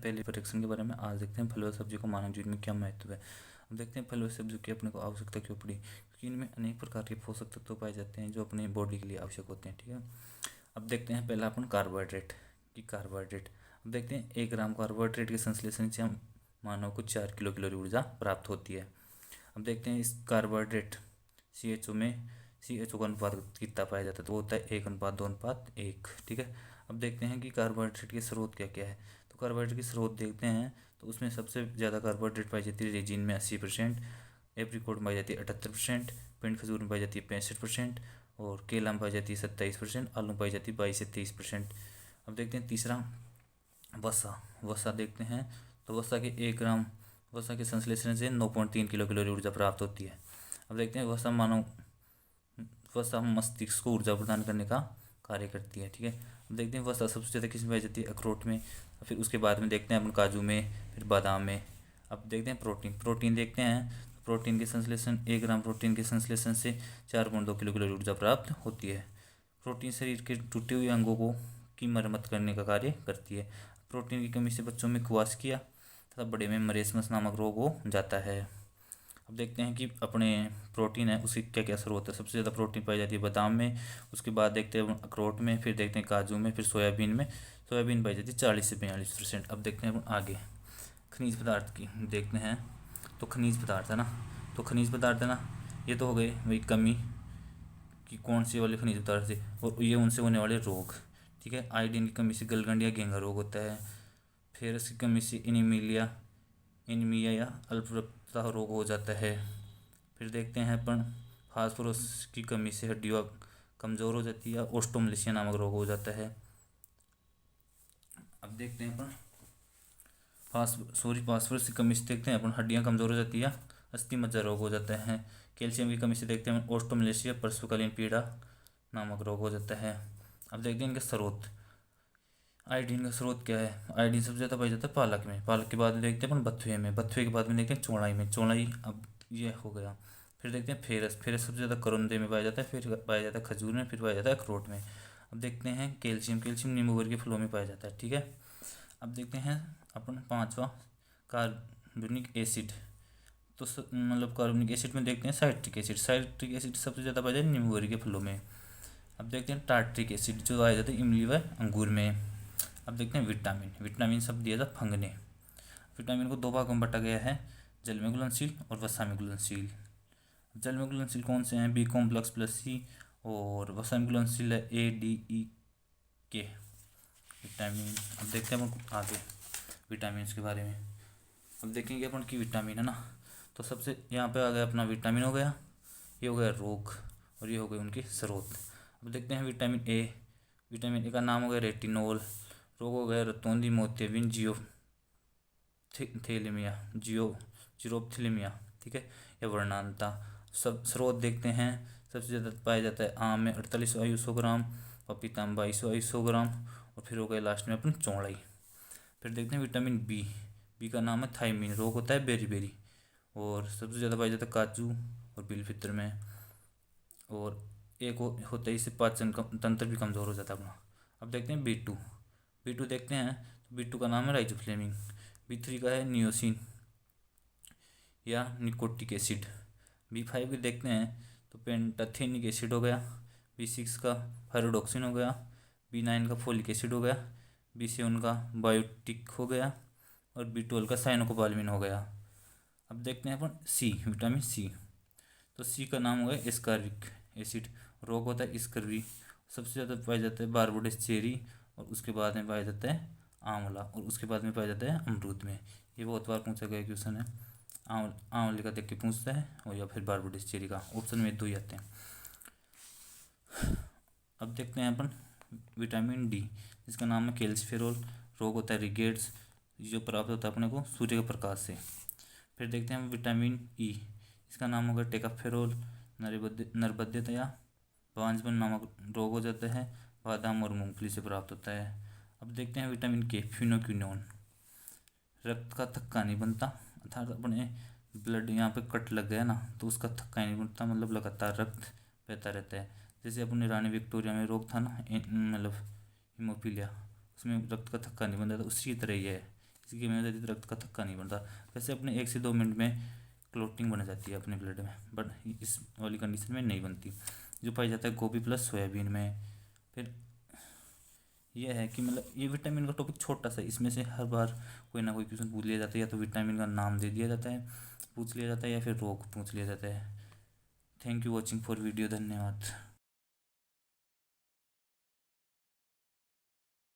पहले परीक्षण के बारे में। आज देखते हैं फल व सब्जियों का मानव जीवन में क्या महत्व है। अब देखते हैं फल व सब्जियों की अपने को आवश्यकता क्यों पड़ी, क्योंकि इनमें अनेक प्रकार के पोषक तत्व पाए जाते हैं जो अपने बॉडी के लिए आवश्यक होते हैं। ठीक है, अब देखते हैं पहला अपन कार्बोहाइड्रेट। अब देखते हैं 1 ग्राम कार्बोहाइड्रेट के संश्लेषण से हम मानव को 4 किलो कैलोरी ऊर्जा प्राप्त होती है। अब देखते हैं इस कार्बोहाइड्रेट CHO का अनुपात कितना पाया जाता है, तो वो होता है 1:2:1। ठीक है, अब देखते हैं कि कार्बोहाइड्रेट के स्रोत क्या क्या है। तो कार्बोहाइड्रेट के स्रोत देखते हैं तो उसमें सबसे ज़्यादा कार्बोहाइड्रेट पाई जाती है रेजिन में 80%, एप्रिकॉट में पाई जाती है 78%, पिंड खजूर में पाई जाती है 65%, और केला में पाई जाती है 27%, आलू में पाई जाती है 22 से 23%। अब देखते हैं तीसरा वसा देखते हैं। तो वसा के 1 ग्राम वसा के संश्लेषण से 9.3 किलो कैलोरी ऊर्जा प्राप्त होती है। अब देखते हैं वसा मस्तिष्क को ऊर्जा प्रदान करने का कार्य करती है। ठीक है, अब देखते हैं वसा सबसे ज़्यादा किस में पाई जाती है, अखरोट में। फिर उसके बाद में देखते हैं अपन काजू में, फिर बादाम में। अब देखते हैं प्रोटीन देखते हैं। प्रोटीन के संश्लेषण 1 ग्राम प्रोटीन के संश्लेषण से 4.2 किलो कैलोरी ऊर्जा प्राप्त होती है। प्रोटीन शरीर के टूटे हुए अंगों की मरम्मत करने का कार्य करती है। प्रोटीन की कमी से बच्चों में कुवासकिया तथा बड़े में मरेसमस नामक रोग हो जाता है। अब देखते हैं कि अपने प्रोटीन है उसके क्या क्या स्रोत है। सबसे ज़्यादा प्रोटीन पाई जाती है बादाम में, उसके बाद देखते हैं अखरोट में, फिर देखते हैं काजू में, फिर सोयाबीन में। सोयाबीन पाई जाती है 40 से 42%। अब देखते हैं आगे खनिज पदार्थ की देखते हैं। तो खनिज पदार्थ है ना, ये तो हो गए वही कमी कि कौन से वाले खनिज पदार्थ से, और ये उनसे होने वाले रोग। ठीक है, आयोडीन की कमी से गलगंड या घेंघा रोग होता है। फिर इसकी कमी से एनीमिया या अल्प रक्तता रोग हो जाता है। फिर देखते हैं अपन फास्फोरस की कमी से हड्डियाँ कमज़ोर हो जाती है, ओस्टोमलेशिया नामक रोग हो जाता है। अब देखते हैं अपन फास्फोरस की कमी से देखते हैं अपन हड्डियाँ कमज़ोर हो जाती है, अस्थि मज्जा रोग हो जाता है। कैल्शियम की कमी से देखते हैं ओस्टोमलेशिया पार्श्वकालीन पीड़ा नामक रोग हो जाता है। अब देखते हैं इनके स्रोत। आयोडीन का स्रोत क्या है, आयोडीन सबसे ज़्यादा पाया जाता है पालक के बाद में देखते हैं अपन बथुए के बाद में देखते हैं चौलाई। अब ये हो गया। फिर देखते हैं फेरस सबसे ज़्यादा करौंदे में पाया जाता है, फिर पाया जाता है खजूर में, फिर पाया जाता है अखरोट में। अब देखते हैं कैल्शियम नींबू वर्गीय फलों में पाया जाता है। ठीक है, अब देखते हैं अपन पाँचवा कार्बोनिक एसिड। तो मतलब कार्बोनिक एसिड में देखते हैं साइट्रिक एसिड सबसे ज़्यादा पाया जाता है नींबू वर्गीय फलों में। अब देखते हैं टार्ट्रिक एसिड जो पाया जाता है इमली व अंगूर में। अब देखते हैं विटामिन शब्द दिया था फंगने। विटामिन को 2 भागों में बांटा गया है, जल में घुलनशील और वसा में घुलनशील। जल में घुलनशील कौन से हैं, बी कॉम्प्लेक्स प्लस सी, और वसा में घुलनशील है ADE, K विटामिन। अब देखते हैं अपन आगे विटामिन के बारे में। अब देखेंगे अपन की विटामिन है ना, तो सबसे यहाँ पे आ गया अपना विटामिन हो गया, ये हो गया रोग, और ये हो गए उनके स्रोत। अब देखते हैं विटामिन ए का नाम हो गया रेटिनोल, रोग हो गया रतौंधी मोतियाबिंद जीरोप्थिलीमिया। ठीक है, या वर्णांता। सब स्रोत देखते हैं, सबसे ज़्यादा पाया जाता है आम में 48 आयु 100 ग्राम, पपीता में 22 आयु 100 ग्राम, और फिर हो गया लास्ट में अपन चौड़ाई। फिर देखते हैं विटामिन बी का नाम है थायमीन, रोग होता है बेरी, और सबसे ज़्यादा पाया जाता है काजू और बिलफित्र में। और एक होता है इससे पाचन तंत्र भी कमज़ोर हो जाता है अपना। अब देखते हैं B2 देखते हैं। तो B2 का नाम है राइजोफ्लेविन। B3 का है नियोसिन या निकोटिक एसिड। B5 के देखते हैं तो पेंटाथेनिक एसिड हो गया। B6 का फायरोडॉक्सिन हो गया। B9 का फोलिक एसिड हो गया। B7 का बायोटिक हो गया, और B12 का साइनोकोबाल्मिन हो गया। अब देखते हैं अपन विटामिन सी। तो सी का नाम हो गया एस्कार्बिक एसिड, रोग होता है स्कर्वी। सबसे ज़्यादा पाया जाता है बारबोडेस चेरी, और उसके बाद में पाया जाता है आंवला, और उसके बाद में पाया जाता है अमरूद में। ये बहुत बार पूछा गया क्वेश्चन है, आंवले का देख के पूछता है, और या फिर बारबोडेस चेरी का। ऑप्शन में 2 ही आते हैं। अब देखते हैं अपन विटामिन डी, जिसका नाम है कैल्सिफेरॉल, रोग होता है रिकेट्स, जो प्राप्त होता है अपने को सूर्य के प्रकाश से। फिर देखते हैं विटामिन ई, इसका नाम होगा टेकाफेरोल, नरबद्धता या बांझपन नामक रोग हो जाता है, बादाम और मूंगफली से प्राप्त होता है। अब देखते हैं विटामिन के, फिनोक्विनोन, रक्त का थक्का नहीं बनता, अर्थात अपने ब्लड यहाँ पे कट लग गया ना तो उसका थक्का नहीं बनता, मतलब लगातार रक्त बहता रहता है। जैसे अपने रानी विक्टोरिया में रोग था ना मतलब हीमोफीलिया, उसमें रक्त का थक्का नहीं बनता था, उसी तरह ही है, किसी की कमी हो जाती है तो रक्त का थक्का नहीं बनता। वैसे अपने 1 से 2 मिनट में क्लोटिंग बन जाती है अपने ब्लड में, बट इस वाली कंडीशन में नहीं बनती, जो पाई जाता है गोभी प्लस सोयाबीन में। फिर यह है कि मतलब ये विटामिन का टॉपिक छोटा सा है, इसमें से हर बार कोई ना कोई क्वेश्चन पूछ लिया जाता है, या तो विटामिन का नाम दे दिया जाता है, पूछ लिया जाता है, या फिर रोग पूछ लिया जाता है। Thank you watching for video, धन्यवाद।